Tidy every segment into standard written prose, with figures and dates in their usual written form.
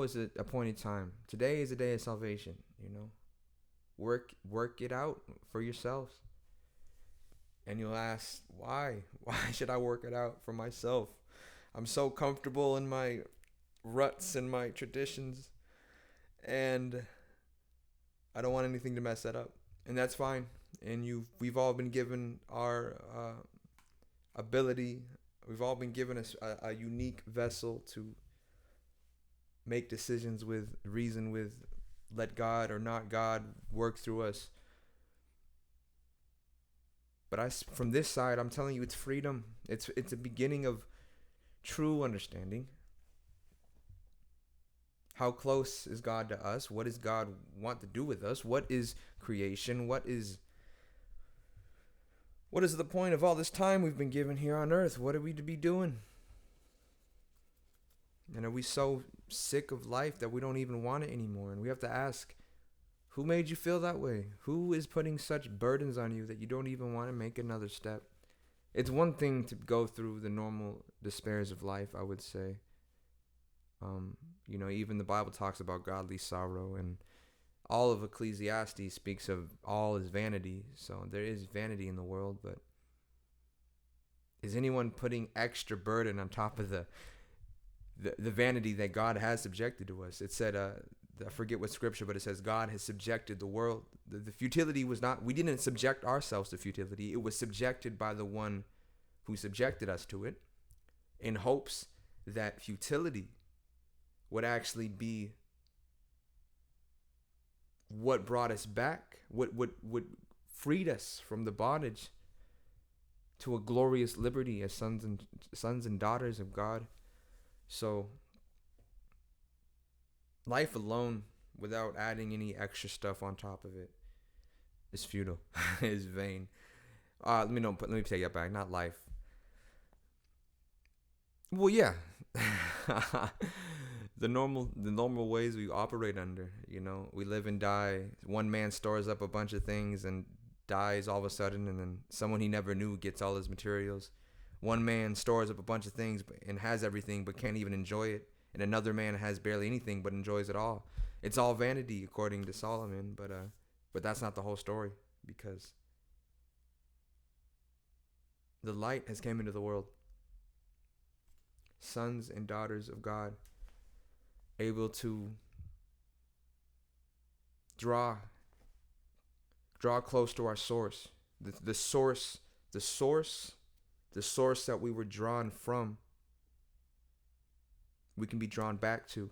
is it appointed time. Today is the day of salvation. You know, work it out for yourselves. And you'll ask, why? Why should I work it out for myself? I'm so comfortable in my ruts and my traditions, and I don't want anything to mess that up. And that's fine. And we've all been given our ability. We've all been given a unique vessel to make decisions with, reason with, let God or not God work through us. But from this side, I'm telling you, it's freedom. It's a beginning of true understanding. How close is God to us? What does God want to do with us? What is creation? What is the point of all this time we've been given here on earth? What are we to be doing? And are we so sick of life that we don't even want it anymore? And we have to ask, who made you feel that way? Who is putting such burdens on you that you don't even want to make another step? It's one thing to go through the normal despairs of life, I would say. Even the Bible talks about godly sorrow, and all of Ecclesiastes speaks of all is vanity. So there is vanity in the world, but is anyone putting extra burden on top of the vanity that God has subjected to us? It said, I forget what scripture, but it says God has subjected the world. The futility was not, we didn't subject ourselves to futility. It was subjected by the one who subjected us to it, in hopes that futility would actually be what brought us back, what freed us from the bondage to a glorious liberty as sons and daughters of God. So life alone, without adding any extra stuff on top of it, is futile. Is vain. Let me take that back. Not life. Well, yeah. the normal ways we operate under. We live and die. One man stores up a bunch of things and dies all of a sudden, and then someone he never knew gets all his materials. One man stores up a bunch of things and has everything but can't even enjoy it, and another man has barely anything but enjoys it all. It's all vanity, according to Solomon, but that's not the whole story, because the light has came into the world. Sons and daughters of God, able to draw close to our source, the source that we were drawn from. We can be drawn back to.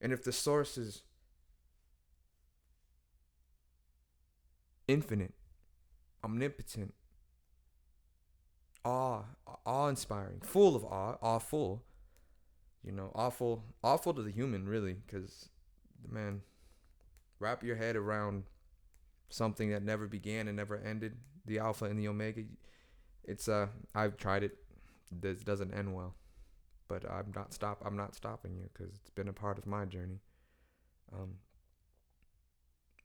And if the source is infinite, omnipotent, awe-inspiring, full of awful, awful to the human, really, because, man, wrap your head around something that never began and never ended, the Alpha and the Omega. I've tried it. This doesn't end well, but I'm not stopping you, because it's been a part of my journey.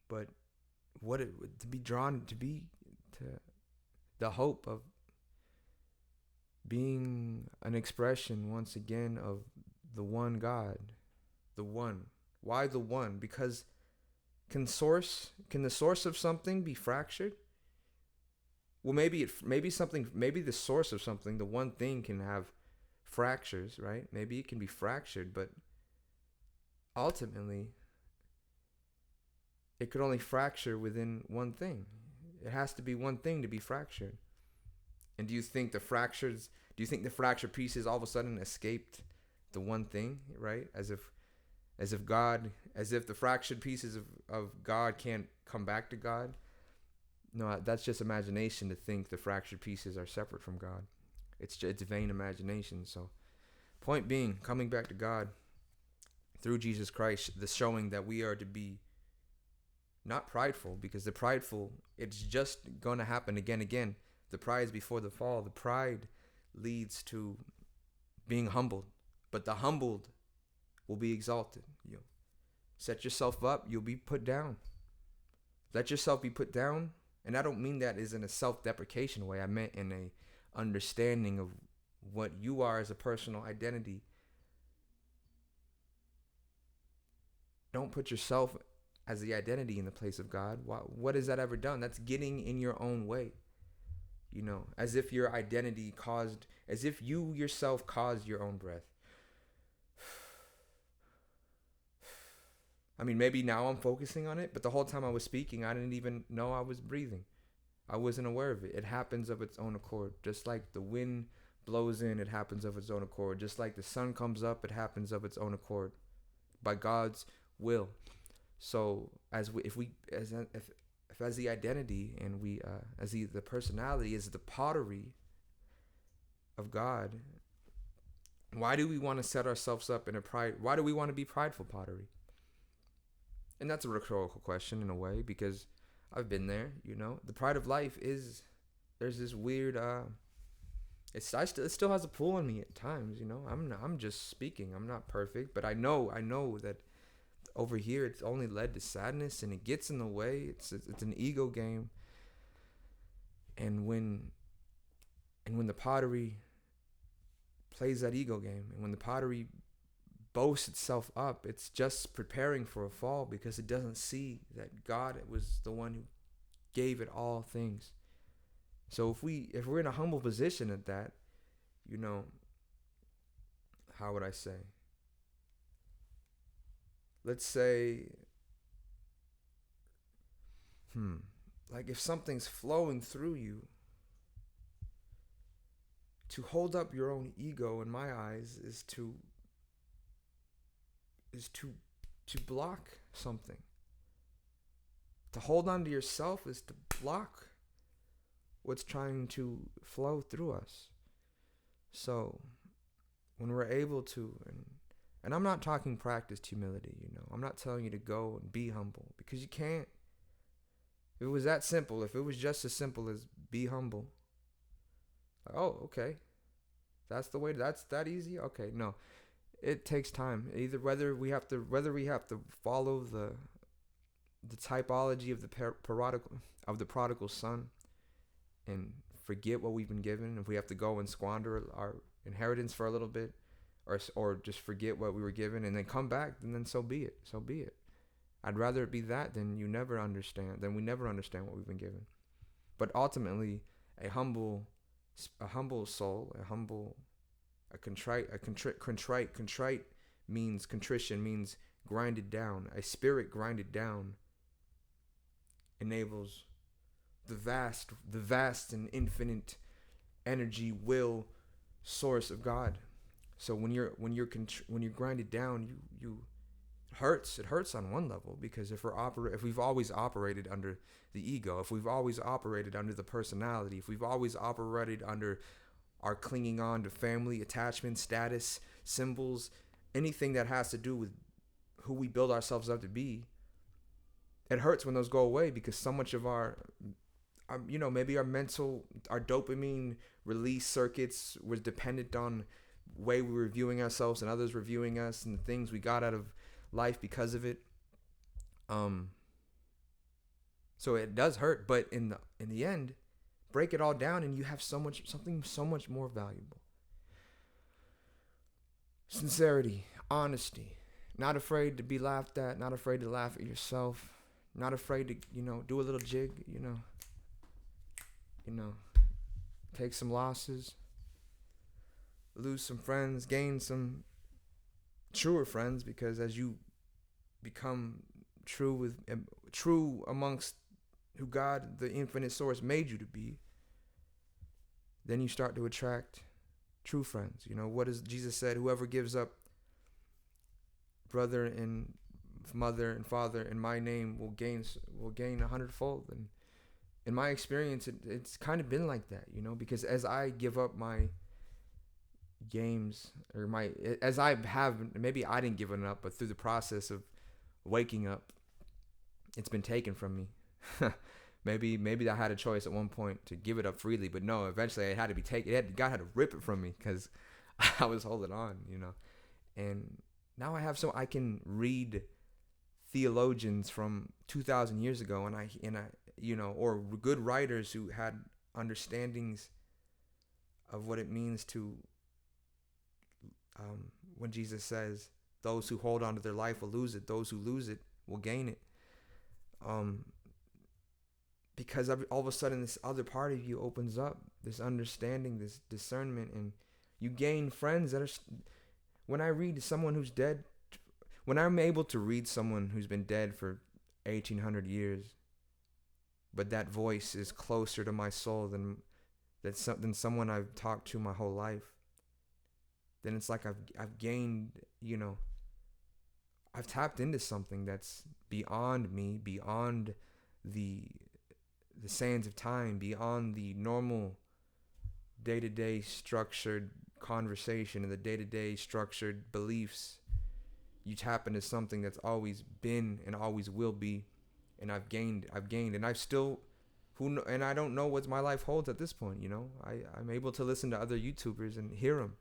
But to be drawn to the hope of being an expression once again of the one God, the one. Why the one? Because can the source of something be fractured? Well, maybe the source of something, the one thing, can have fractures, right? Maybe it can be fractured, but ultimately it could only fracture within one thing. It has to be one thing to be fractured. And do you think the fractured pieces all of a sudden escaped the one thing, right? As if the fractured pieces of God can't come back to God? No, that's just imagination to think the fractured pieces are separate from God. It's vain imagination. So, point being, coming back to God through Jesus Christ, the showing that we are to be not prideful, because the prideful, it's just going to happen again. The pride is before the fall. The pride leads to being humbled, but the humbled will be exalted. You set yourself up, you'll be put down. Let yourself be put down. And I don't mean that as in a self-deprecation way. I meant in a understanding of what you are as a personal identity. don't put yourself as the identity in the place of God. What has that ever done? That's getting in your own way. You know, as if your identity caused, as if you yourself caused your own breath. I mean, maybe now I'm focusing on it, but the whole time I was speaking, I didn't even know I was breathing. I wasn't aware of it. It happens of its own accord. Just like the wind blows in, it happens of its own accord. Just like the sun comes up, it happens of its own accord, by God's will. So as we, if as the identity and we as the personality is the pottery of God, why do we want to set ourselves up in a pride? Why do we want to be prideful pottery? And that's a rhetorical question in a way, because I've been there. You know, the pride of life is, there's this weird it still has a pull on me at times. You know, I'm just speaking. I'm not perfect, but I know that over here it's only led to sadness, and it gets in the way. It's an ego game. And when the pottery plays that ego game, and when the pottery boasts itself up, it's just preparing for a fall, because it doesn't see that God was the one who gave it all things. So if we're in a humble position at that, you know, how would I say? Let's say, like if something's flowing through you, to hold up your own ego, in my eyes, is to block something. To hold on to yourself is to block what's trying to flow through us. So when we're able to, and I'm not talking practiced humility, you know, I'm not telling you to go and be humble, because you can't. If it was that simple, if it was just as simple as be humble, oh, okay, that's the way, that's that easy, okay, no. It takes time. Whether we have to follow the typology of the prodigal son, and forget what we've been given. If we have to go and squander our inheritance for a little bit, or just forget what we were given and then come back, and then so be it. So be it. I'd rather it be that than we never understand what we've been given. But ultimately, a humble soul, contrite means, contrition means grinded down. A spirit grinded down enables the vast and infinite energy, will, source of God. So when you're grinded down, you it hurts on one level, because if we've always operated under the ego, if we've always operated under the personality, if we've always operated under our clinging on to family, attachment, status, symbols, anything that has to do with who we build ourselves up to be, it hurts when those go away, because so much of our maybe our dopamine release circuits was dependent on the way we were viewing ourselves and others were viewing us, and the things we got out of life because of it. So it does hurt, but in the end, break it all down and you have something so much more valuable. Sincerity, honesty, not afraid to be laughed at, not afraid to laugh at yourself, not afraid to, do a little jig, take some losses, lose some friends, gain some truer friends, because as you become true amongst who God, the infinite source, made you to be, then you start to attract true friends. What does Jesus said? Whoever gives up brother and mother and father in my name will gain 100-fold. And in my experience, it's kind of been like that, because as I give up my games, or maybe I didn't give it up, but through the process of waking up, it's been taken from me. maybe I had a choice at one point to give it up freely, but no, eventually it had to be taken. God had to rip it from me, because I was holding on, and now I can read theologians from 2,000 years ago, and I or good writers who had understandings of what it means to when Jesus says, Those who hold on to their life will lose it. Those who lose it will gain it. Um, because all of a sudden this other part of you opens up, this understanding, this discernment, and you gain friends that are. When I read someone who's dead, when I'm able to read someone who's been dead for 1800 years, but that voice is closer to my soul than someone I've talked to my whole life, then it's like I've gained, I've tapped into something that's beyond me, beyond the sands of time, beyond the normal day-to-day structured conversation and the day-to-day structured beliefs. You tap into something that's always been and always will be, and I've gained, and I've still, and I don't know what my life holds at this point. I'm able to listen to other YouTubers and hear them,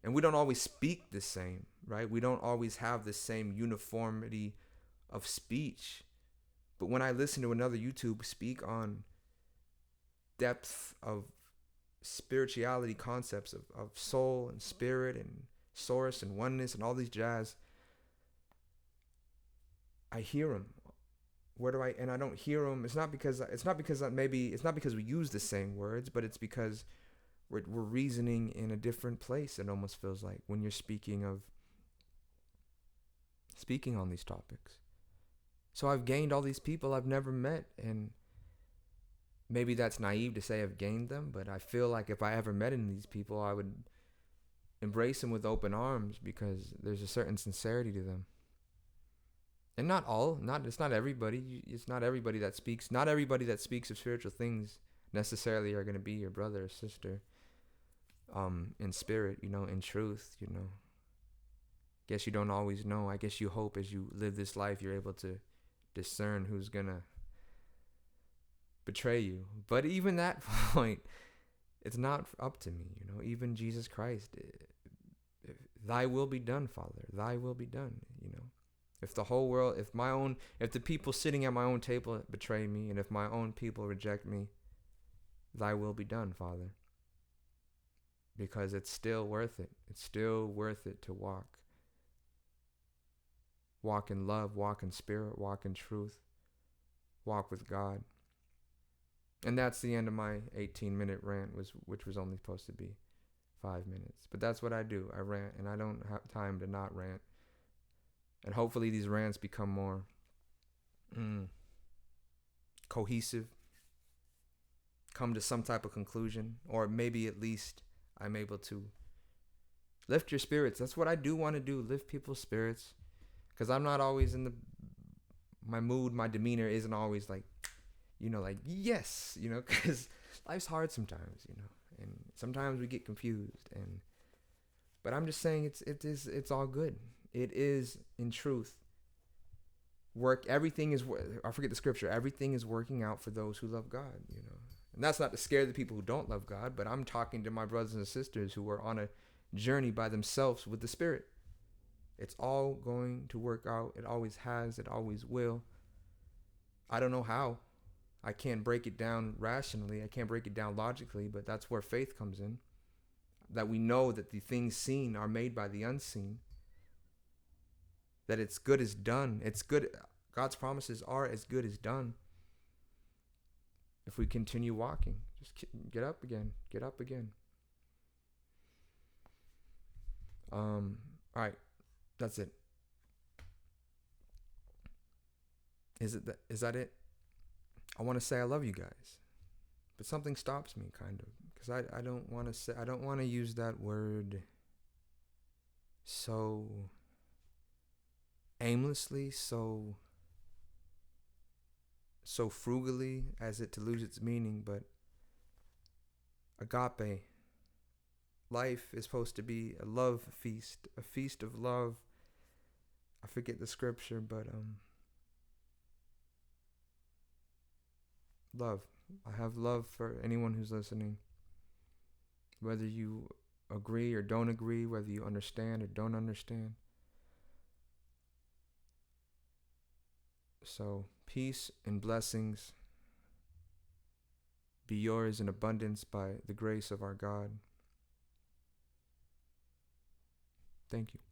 and we don't always speak the same, right? We don't always have the same uniformity of speech, but when I listen to another YouTube speak on depth of spirituality concepts of soul and spirit and source and oneness and all these jazz, I hear them. And I don't hear them. It's not because we use the same words, but it's because we're reasoning in a different place. It almost feels like when you're speaking on these topics. So I've gained all these people I've never met, and maybe that's naive to say I've gained them, but I feel like if I ever met any of these people, I would embrace them with open arms, because there's a certain sincerity to them. And it's not everybody. It's not everybody that speaks. Not everybody that speaks of spiritual things necessarily are going to be your brother or sister, in spirit, in truth, Guess you don't always know. I guess you hope as you live this life, you're able to discern who's going to betray you. But even that point, it's not up to me, even Jesus Christ. Thy will be done, Father. Thy will be done, If the whole world, if the people sitting at my own table betray me, and if my own people reject me, thy will be done, Father. Because it's still worth it. It's still worth it to walk. Walk in love, walk in spirit, walk in truth, walk with God. And that's the end of my 18-minute rant, which was only supposed to be 5 minutes. But that's what I do. I rant, and I don't have time to not rant. And hopefully these rants become more cohesive, come to some type of conclusion, or maybe at least I'm able to lift your spirits. That's what I do want to do, lift people's spirits, because I'm not always in my mood, my demeanor isn't always like, yes, because life's hard sometimes, and sometimes we get confused, but I'm just saying it's all good. It is, in truth, everything is, I forget the scripture, everything is working out for those who love God, And that's not to scare the people who don't love God, but I'm talking to my brothers and sisters who are on a journey by themselves with the Spirit. It's all going to work out. It always has. It always will. I don't know how. I can't break it down rationally. I can't break it down logically, but that's where faith comes in. That we know that the things seen are made by the unseen. That it's good as done. It's good. God's promises are as good as done. If we continue walking, just get up again. Get up again. All right. That's it. Is that it? I want to say I love you guys, but something stops me kind of, because I don't want to use that word so aimlessly, so frugally as it to lose its meaning. But agape, life is supposed to be a love feast, a feast of love. I forget the scripture, but love. I have love for anyone who's listening, whether you agree or don't agree, whether you understand or don't understand. So peace and blessings be yours in abundance by the grace of our God. Thank you.